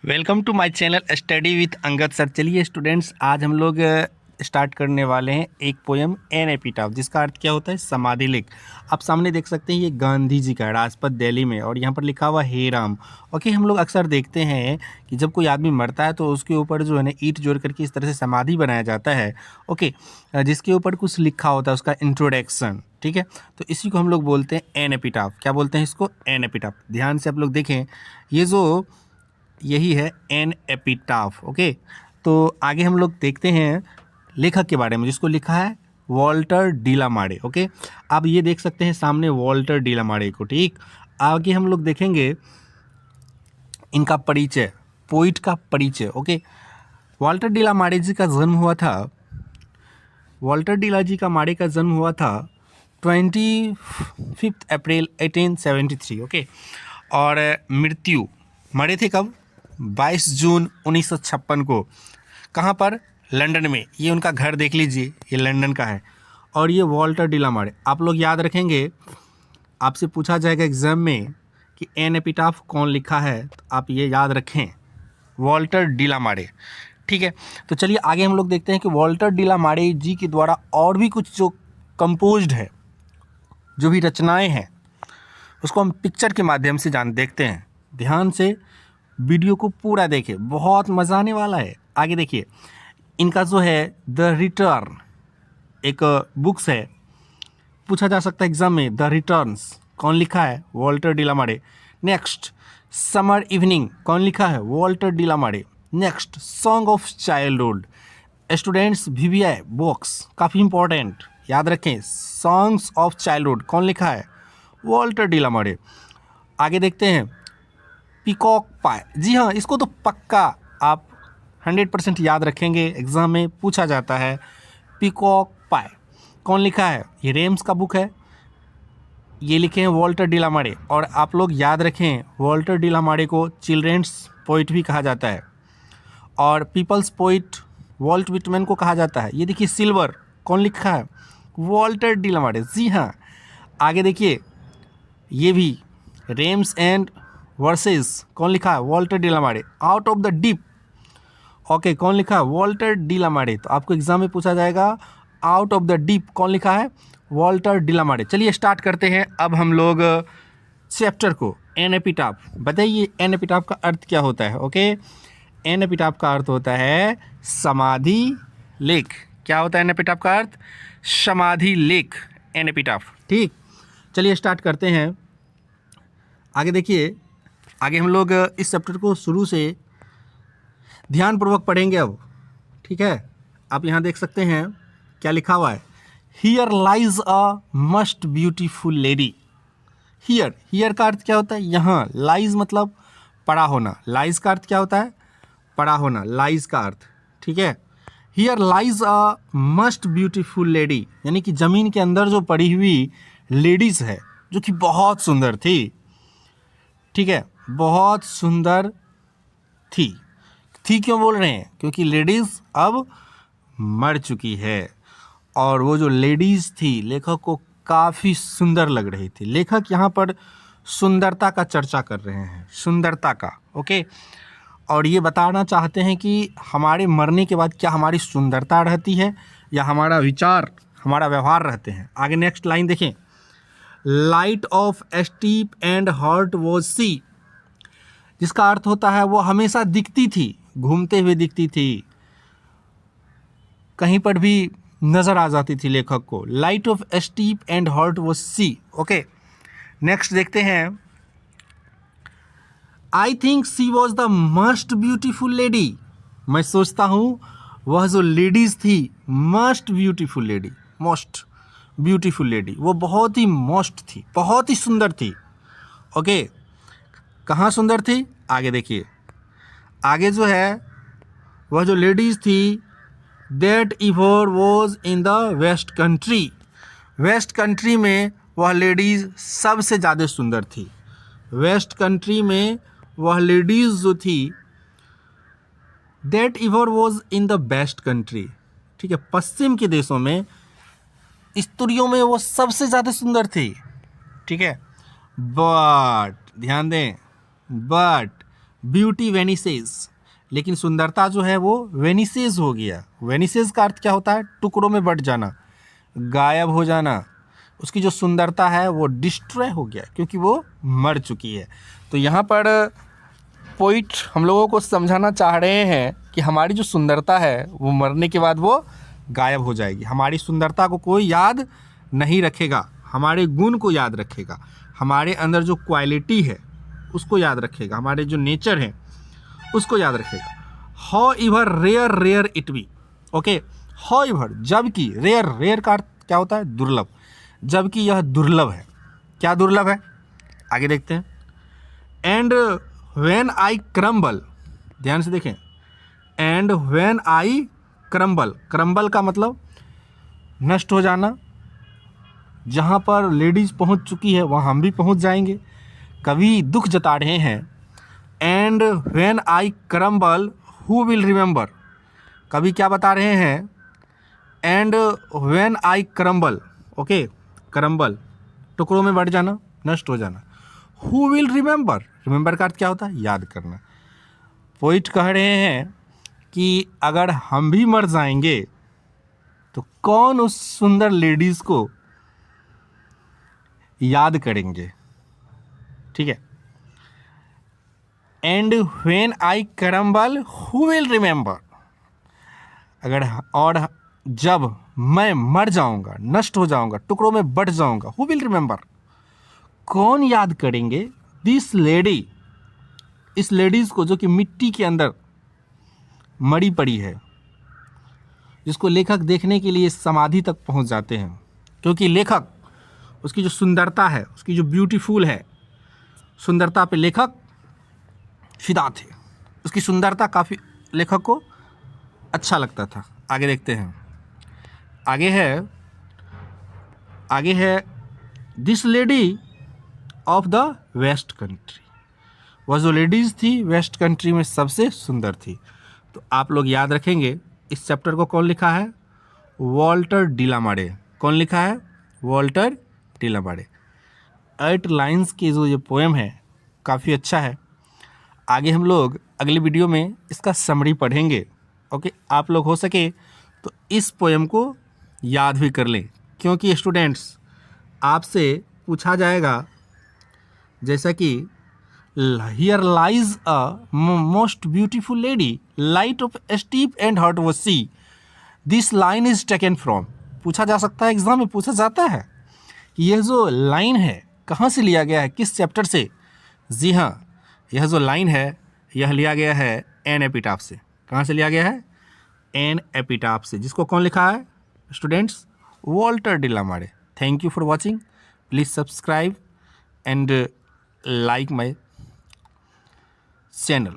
Welcome to my channel study with Angad sir. चलिए students, आज हम लोग स्टार्ट करने वाले हैं एक पोएम एन एपिटाफ, जिसका अर्थ क्या होता है समाधि लेख। आप सामने देख सकते हैं ये गांधी जी का है, राजपथ दिल्ली में, और यहाँ पर लिखा हुआ हे राम। ओके, हम लोग अक्सर देखते हैं कि जब कोई आदमी मरता है तो उसके ऊपर जो है ना ईंट जोड़ करके इस तरह से समाधि बनाया जाता है। ओके, जिसके ऊपर कुछ लिखा होता है, उसका इंट्रोडक्शन। ठीक है, तो इसी को हम लोग बोलते हैं एन एपिटाफ। क्या बोलते हैं इसको? An epitaph. ध्यान से आप लोग देखें, ये जो यही है एन एपिटाफ। ओके, तो आगे हम लोग देखते हैं लेखक के बारे में, जिसको लिखा है वॉल्टर डिलामारे। ओके, आप ये देख सकते हैं सामने वॉल्टर डिलामारे को। ठीक, आगे हम लोग देखेंगे इनका परिचय, पोइट का परिचय। ओके, वॉल्टर डिलामारे जी का जन्म हुआ था, वॉल्टर डिला जी का मारे का जन्म हुआ था 25 अप्रैल 1873। ओके, और मृत्यु मरे थे कब? 22 जून 1956 को। कहाँ पर? लंदन में। ये उनका घर देख लीजिए, ये लंदन का है। और ये वॉल्टर डिलामारे, आप लोग याद रखेंगे, आपसे पूछा जाएगा एग्जाम में कि एन एपिटाफ कौन लिखा है, तो आप ये याद रखें, वॉल्टर डिलामारे। ठीक है, तो चलिए आगे हम लोग देखते हैं कि वॉल्टर डिलामारे जी के द्वारा और भी कुछ जो कंपोज्ड है, जो भी रचनाएं हैं, उसको हम पिक्चर के माध्यम से देखते हैं। ध्यान से वीडियो को पूरा देखें, बहुत मज़ा आने वाला है। आगे देखिए, इनका जो है द रिटर्न एक बुक्स है, पूछा जा सकता है एग्जाम में, द रिटर्न्स कौन लिखा है? Walter de la Mare. Next, summer evening कौन लिखा है? Walter de la Mare. Next, song of childhood, students VVI books, काफ़ी इंपॉर्टेंट, याद रखें, सॉन्ग्स ऑफ चाइल्डहुड कौन लिखा है? Walter de la Mare. आगे देखते हैं पीकॉक पाई। जी हाँ, इसको तो पक्का आप 100% याद रखेंगे, एग्जाम में पूछा जाता है। पीकॉक पाई कौन लिखा है? ये रेम्स का बुक है, ये लिखे हैं वॉल्टर डिलामारे। और आप लोग याद रखें, वॉल्टर डिलामारे को चिल्ड्रेंस पोइट भी कहा जाता है, और पीपल्स पोइट वॉल्ट विटमैन को कहा जाता है। ये देखिए सिल्वर कौन लिखा है? वॉल्टर डिलामारे। जी हाँ, आगे देखिए, ये भी रेम्स एंड वर्सेस कौन लिखा है? Walter de la Mare. Out of the deep, okay, कौन लिखा है? Walter de la Mare. तो आपको एग्जाम में पूछा जाएगा आउट ऑफ द डीप कौन लिखा है? वॉल्टर डिलामारे। चलिए स्टार्ट करते हैं अब हम लोग चैप्टर को, एन एपिटाफ। बताइए एन एपिटाफ का अर्थ क्या होता है? ओके, एन एपिटाफ का अर्थ होता है समाधि लेख। क्या होता है एन एपिटाफ का अर्थ? समाधि लेख, एन एपिटाफ। ठीक, चलिए स्टार्ट करते हैं। आगे देखिए, आगे हम लोग इस चैप्टर को शुरू से ध्यानपूर्वक पढ़ेंगे अब। ठीक है, आप यहाँ देख सकते हैं क्या लिखा हुआ है, here lies a must beautiful lady. Here, here का अर्थ क्या होता है? यहाँ। लाइज मतलब पड़ा होना, लाइज का अर्थ क्या होता है? पड़ा होना, लाइज का अर्थ। ठीक है, here lies a must beautiful lady, यानी कि ज़मीन के अंदर जो पड़ी हुई लेडीज़ है, जो कि बहुत सुंदर थी। ठीक है, बहुत सुंदर थी। थी क्यों बोल रहे हैं? क्योंकि लेडीज़ अब मर चुकी है, और वो जो लेडीज़ थी लेखक को काफ़ी सुंदर लग रही थी। लेखक यहाँ पर सुंदरता का चर्चा कर रहे हैं, सुंदरता का। ओके, और ये बताना चाहते हैं कि हमारे मरने के बाद क्या हमारी सुंदरता रहती है, या हमारा विचार, हमारा व्यवहार रहते हैं। आगे नेक्स्ट लाइन देखें, light of steep and hurt was she, जिसका अर्थ होता है वो हमेशा दिखती थी, घूमते हुए दिखती थी, कहीं पर भी नज़र आ जाती थी लेखक को। Light of steep and hurt was she. Okay, next देखते हैं, I think she was the must beautiful lady. मैं सोचता हूँ वह जो लेडीज़ थी, must beautiful lady, most beautiful lady, वो बहुत ही मोस्ट थी, बहुत ही सुंदर थी। ओके, कहाँ सुंदर थी? आगे देखिए, आगे जो है वह जो लेडीज़ थी, that ever was in the west country. West country में वह लेडीज़ सबसे ज़्यादा सुंदर थी। वेस्ट कंट्री में वह लेडीज़ जो थी, that ever was in the best country. ठीक है, पश्चिम के देशों में स्त्रियों में वो सबसे ज़्यादा सुंदर थी। ठीक है, बट ध्यान दें, बट ब्यूटी वेनिसेज, लेकिन सुंदरता जो है वो वेनिसेज हो गया। वेनिसेज का अर्थ क्या होता है? टुकड़ों में बट जाना, गायब हो जाना। उसकी जो सुंदरता है वो डिस्ट्रॉय हो गया क्योंकि वो मर चुकी है। तो यहाँ पर पोइट हम लोगों को समझाना चाह रहे हैं कि हमारी जो सुंदरता है वो मरने के बाद वो गायब हो जाएगी। हमारी सुंदरता को कोई याद नहीं रखेगा, हमारे गुण को याद रखेगा, हमारे अंदर जो क्वालिटी है उसको याद रखेगा, हमारे जो नेचर है उसको याद रखेगा। However rare rare it be, okay. However, जबकि, रेयर, रेयर का अर्थ क्या होता है? दुर्लभ। जबकि यह दुर्लभ है। क्या दुर्लभ है? आगे देखते हैं। एंड व्हेन आई क्रम्बल, ध्यान से देखें, and when I crumble, crumble का मतलब नष्ट हो जाना। जहाँ पर लेडीज पहुँच चुकी है वहाँ हम भी पहुँच जाएंगे। कवि दुख जता रहे हैं। And when I crumble who will remember, कवि क्या बता रहे हैं? And when I crumble, okay, crumble टुकड़ों में बढ़ जाना, नष्ट हो जाना। हु विल रिमेंबर, रिमेंबर का अर्थ क्या होता है? याद करना। पोइट कह रहे हैं कि अगर हम भी मर जाएंगे तो कौन उस सुंदर लेडीज को याद करेंगे? ठीक है। And when I crumble who will remember, अगर, और जब मैं मर जाऊंगा, नष्ट हो जाऊंगा, टुकड़ों में बट जाऊंगा, हु विल रिमेंबर, कौन याद करेंगे? दिस लेडी, इस लेडीज को जो कि मिट्टी के अंदर मरी पड़ी है, जिसको लेखक देखने के लिए समाधि तक पहुंच जाते हैं, क्योंकि लेखक, उसकी जो सुंदरता है, उसकी जो ब्यूटीफुल है, सुंदरता पे लेखक फिदा थे। उसकी सुंदरता काफ़ी लेखक को अच्छा लगता था। आगे देखते हैं। आगे है this lady of the west country, वह जो लेडीज़ थी वेस्ट कंट्री में सबसे सुंदर थी। तो आप लोग याद रखेंगे इस चैप्टर को कौन लिखा है? वॉल्टर डिलामारे। कौन लिखा है? वॉल्टर डिलामारे। 8 लाइन्स की जो ये पोएम है काफ़ी अच्छा है। आगे हम लोग अगली वीडियो में इसका समरी पढ़ेंगे। ओके, आप लोग हो सके तो इस पोएम को याद भी कर लें, क्योंकि स्टूडेंट्स आपसे पूछा जाएगा, जैसा कि here lies a most beautiful lady, light of steep and heart वो she, this line is taken from. पूछा जा सकता है, एग्जाम में पूछा जाता है, यह जो लाइन है कहाँ से लिया गया है, किस चैप्टर से? जी हाँ, यह जो लाइन है यह लिया गया है एन एपिटाफ से। कहाँ से लिया गया है? एन एपिटाफ से, जिसको कौन लिखा है students? Walter de la Mare. Thank you for watching. Please subscribe and like my channel.